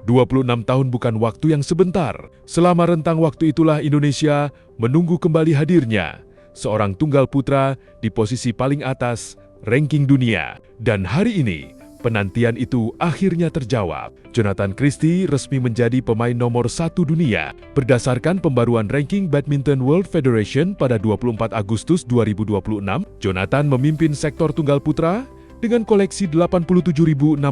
26 tahun bukan waktu yang sebentar. Selama rentang waktu itulah Indonesia menunggu kembali hadirnya seorang tunggal putra di posisi paling atas ranking dunia. Dan hari ini, penantian itu akhirnya terjawab. Jonathan Christie resmi menjadi pemain nomor 1 dunia. Berdasarkan pembaruan ranking Badminton World Federation pada 24 Agustus 2026, Jonathan memimpin sektor tunggal putra dengan koleksi 87.631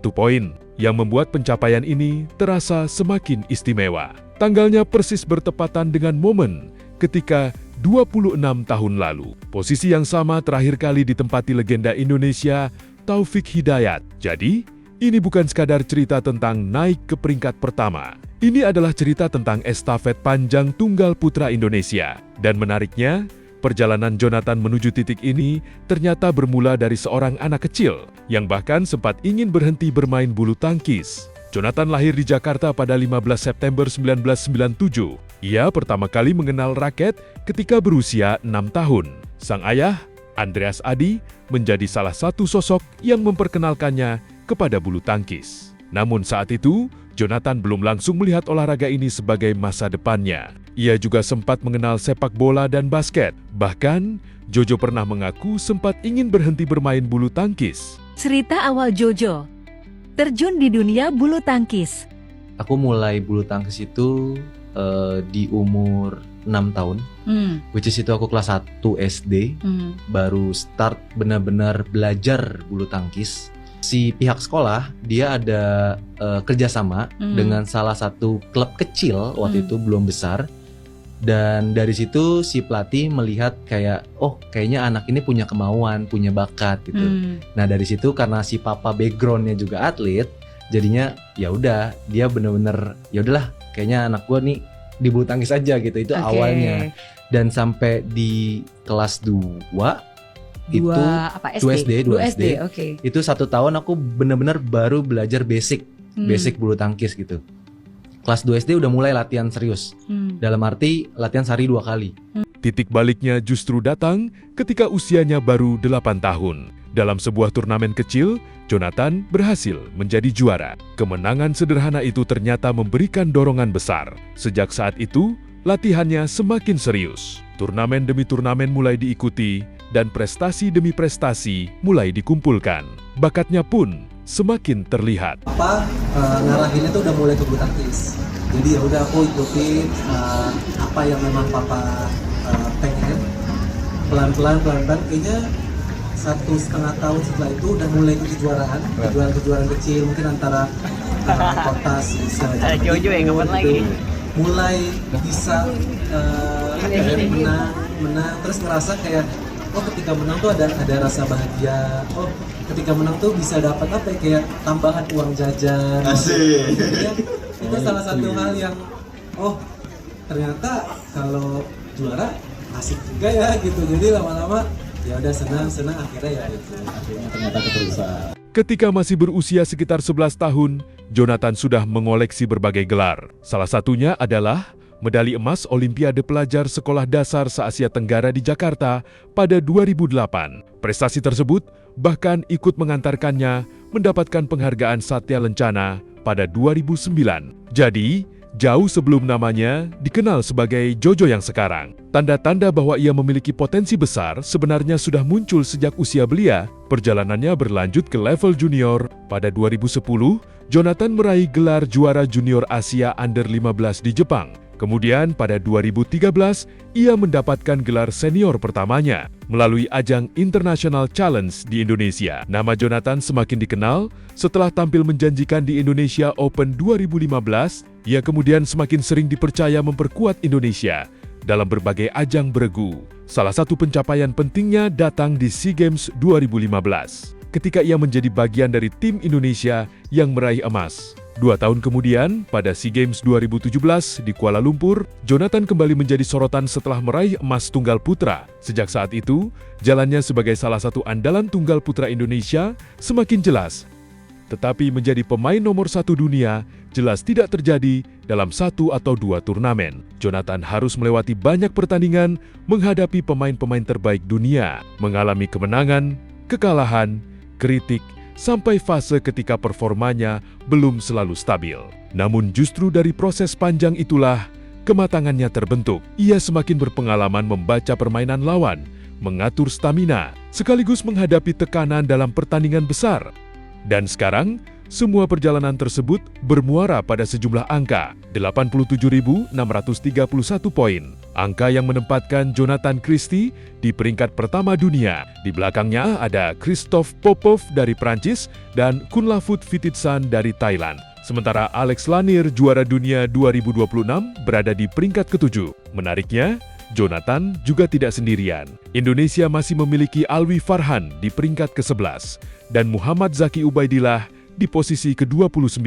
poin, yang membuat pencapaian ini terasa semakin istimewa. Tanggalnya persis bertepatan dengan momen ketika 26 tahun lalu, posisi yang sama terakhir kali ditempati legenda Indonesia Taufik Hidayat. Jadi, ini bukan sekadar cerita tentang naik ke peringkat pertama. Ini adalah cerita tentang estafet panjang tunggal putra Indonesia. Dan menariknya, perjalanan Jonathan menuju titik ini ternyata bermula dari seorang anak kecil yang bahkan sempat ingin berhenti bermain bulu tangkis. Jonathan lahir di Jakarta pada 15 September 1997. Ia pertama kali mengenal raket ketika berusia 6 tahun. Sang ayah, Andreas Adi, menjadi salah satu sosok yang memperkenalkannya kepada bulu tangkis. Namun saat itu, Jonathan belum langsung melihat olahraga ini sebagai masa depannya. Ia juga sempat mengenal sepak bola dan basket. Bahkan, Jojo pernah mengaku sempat ingin berhenti bermain bulu tangkis. Cerita awal Jojo terjun di dunia bulu tangkis. Aku mulai bulu tangkis itu di umur 6 tahun. Which is itu aku kelas 1 SD. Baru start benar-benar belajar bulu tangkis. Si pihak sekolah, dia ada kerjasama dengan salah satu klub kecil waktu itu, belum besar. Dan dari situ si pelatih melihat kayak, oh kayaknya anak ini punya kemauan, punya bakat gitu. Nah dari situ karena si papa backgroundnya juga atlet, jadinya ya udah dia bener-bener ya udahlah kayaknya anak gua nih di bulu tangkis aja gitu. Itu awalnya. Dan sampai di kelas 2 itu apa, SD? 2 SD. Oke. Itu 1 tahun aku bener-bener baru belajar basic bulu tangkis gitu. Kelas 2 SD udah mulai latihan serius. Dalam arti latihan sehari 2 kali. Titik baliknya justru datang ketika usianya baru 8 tahun. Dalam sebuah turnamen kecil, Jonathan berhasil menjadi juara. Kemenangan sederhana itu ternyata memberikan dorongan besar. Sejak saat itu, latihannya semakin serius. Turnamen demi turnamen mulai diikuti, dan prestasi demi prestasi mulai dikumpulkan. Bakatnya pun semakin terlihat. Ngarahinnya tuh udah mulai ke bulu tangkis. Jadi ya udah aku ikutin apa yang memang papa pengen. Pelan-pelan kayaknya 1,5 tahun setelah itu udah mulai ikut kejuaraan kecil, mungkin antara kota bisa Jojo yang ngomong lagi. Mulai bisa menang terus ngerasa kayak oh ketika menang tuh ada rasa bahagia. Oh ketika menang tuh bisa dapat apa ya, kayak tambahan uang jajan. Asik. Ya, itu salah satu hal yang oh ternyata kalau juara asik juga ya gitu. Jadi lama-lama ya udah senang akhirnya ya itu akhirnya ternyata keterusan. Ketika masih berusia sekitar 11 tahun, Jonathan sudah mengoleksi berbagai gelar. Salah satunya adalah medali emas Olimpiade Pelajar Sekolah Dasar se-Asia Tenggara di Jakarta pada 2008. Prestasi tersebut bahkan ikut mengantarkannya mendapatkan penghargaan Satya Lencana pada 2009. Jadi, jauh sebelum namanya dikenal sebagai Jojo yang sekarang. Tanda-tanda bahwa ia memiliki potensi besar sebenarnya sudah muncul sejak usia belia. Perjalanannya berlanjut ke level junior. Pada 2010, Jonathan meraih gelar juara junior Asia Under 15 di Jepang. Kemudian pada 2013, ia mendapatkan gelar senior pertamanya melalui ajang International Challenge di Indonesia. Nama Jonathan semakin dikenal setelah tampil menjanjikan di Indonesia Open 2015. Ia kemudian semakin sering dipercaya memperkuat Indonesia dalam berbagai ajang beregu. Salah satu pencapaian pentingnya datang di SEA Games 2015, ketika ia menjadi bagian dari tim Indonesia yang meraih emas. 2 tahun kemudian, pada SEA Games 2017 di Kuala Lumpur, Jonathan kembali menjadi sorotan setelah meraih emas tunggal putra. Sejak saat itu, jalannya sebagai salah satu andalan tunggal putra Indonesia semakin jelas. Tetapi menjadi pemain nomor 1 dunia jelas tidak terjadi dalam 1 atau 2 turnamen. Jonathan harus melewati banyak pertandingan menghadapi pemain-pemain terbaik dunia, mengalami kemenangan, kekalahan, kritik, sampai fase ketika performanya belum selalu stabil. Namun justru dari proses panjang itulah kematangannya terbentuk. Ia semakin berpengalaman membaca permainan lawan, mengatur stamina, sekaligus menghadapi tekanan dalam pertandingan besar. Dan sekarang, semua perjalanan tersebut bermuara pada sejumlah angka, 87.631 poin. Angka yang menempatkan Jonathan Christie di peringkat pertama dunia. Di belakangnya ada Christophe Popov dari Prancis dan Kunlavut Vititsan dari Thailand. Sementara Alex Lanier juara dunia 2026 berada di peringkat ke-7. Menariknya, Jonathan juga tidak sendirian. Indonesia masih memiliki Alwi Farhan di peringkat ke-11 dan Muhammad Zaki Ubaidillah di posisi ke-29.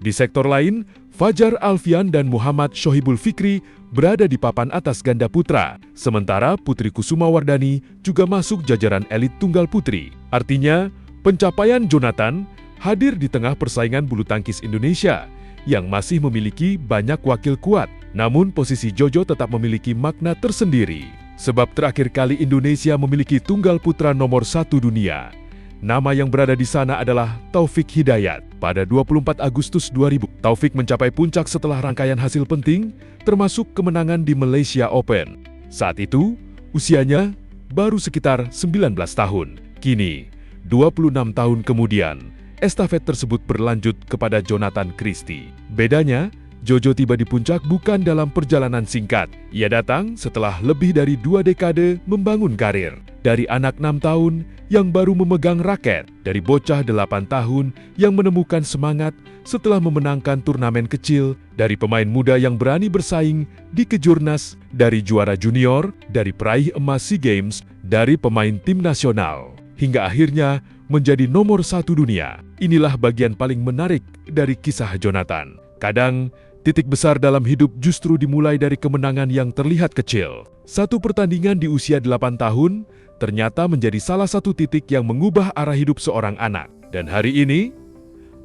Di sektor lain, Fajar Alfian dan Muhammad Shohibul Fikri berada di papan atas ganda putra, sementara Putri Kusuma Wardani juga masuk jajaran elit tunggal putri. Artinya, pencapaian Jonathan hadir di tengah persaingan bulu tangkis Indonesia yang masih memiliki banyak wakil kuat. Namun posisi Jojo tetap memiliki makna tersendiri, sebab terakhir kali Indonesia memiliki tunggal putra nomor 1 dunia. Nama yang berada di sana adalah Taufik Hidayat. Pada 24 Agustus 2000, Taufik mencapai puncak setelah rangkaian hasil penting, termasuk kemenangan di Malaysia Open. Saat itu, usianya baru sekitar 19 tahun. Kini, 26 tahun kemudian, estafet tersebut berlanjut kepada Jonathan Christie. Bedanya, Jojo tiba di puncak bukan dalam perjalanan singkat. Ia datang setelah lebih dari 2 dekade membangun karir. Dari anak 6 tahun yang baru memegang raket, dari bocah 8 tahun yang menemukan semangat setelah memenangkan turnamen kecil, dari pemain muda yang berani bersaing di kejurnas, dari juara junior, dari peraih emas SEA Games, dari pemain tim nasional, hingga akhirnya menjadi nomor 1 dunia. Inilah bagian paling menarik dari kisah Jonathan. Kadang, titik besar dalam hidup justru dimulai dari kemenangan yang terlihat kecil. Satu pertandingan di usia 8 tahun ternyata menjadi salah satu titik yang mengubah arah hidup seorang anak. Dan hari ini,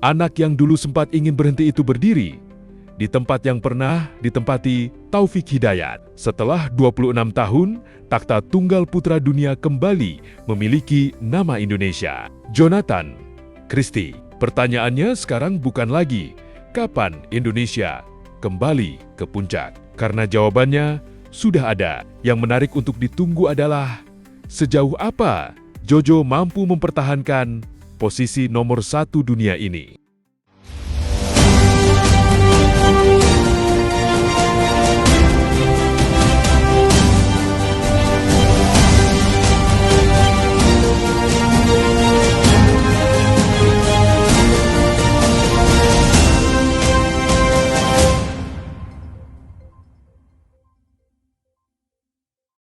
anak yang dulu sempat ingin berhenti itu berdiri di tempat yang pernah ditempati Taufik Hidayat. Setelah 26 tahun, takhta tunggal putra dunia kembali memiliki nama Indonesia. Jonathan Christie. Pertanyaannya sekarang bukan lagi kapan Indonesia kembali ke puncak? Karena jawabannya sudah ada. Yang menarik untuk ditunggu adalah sejauh apa Jojo mampu mempertahankan posisi nomor 1 dunia ini.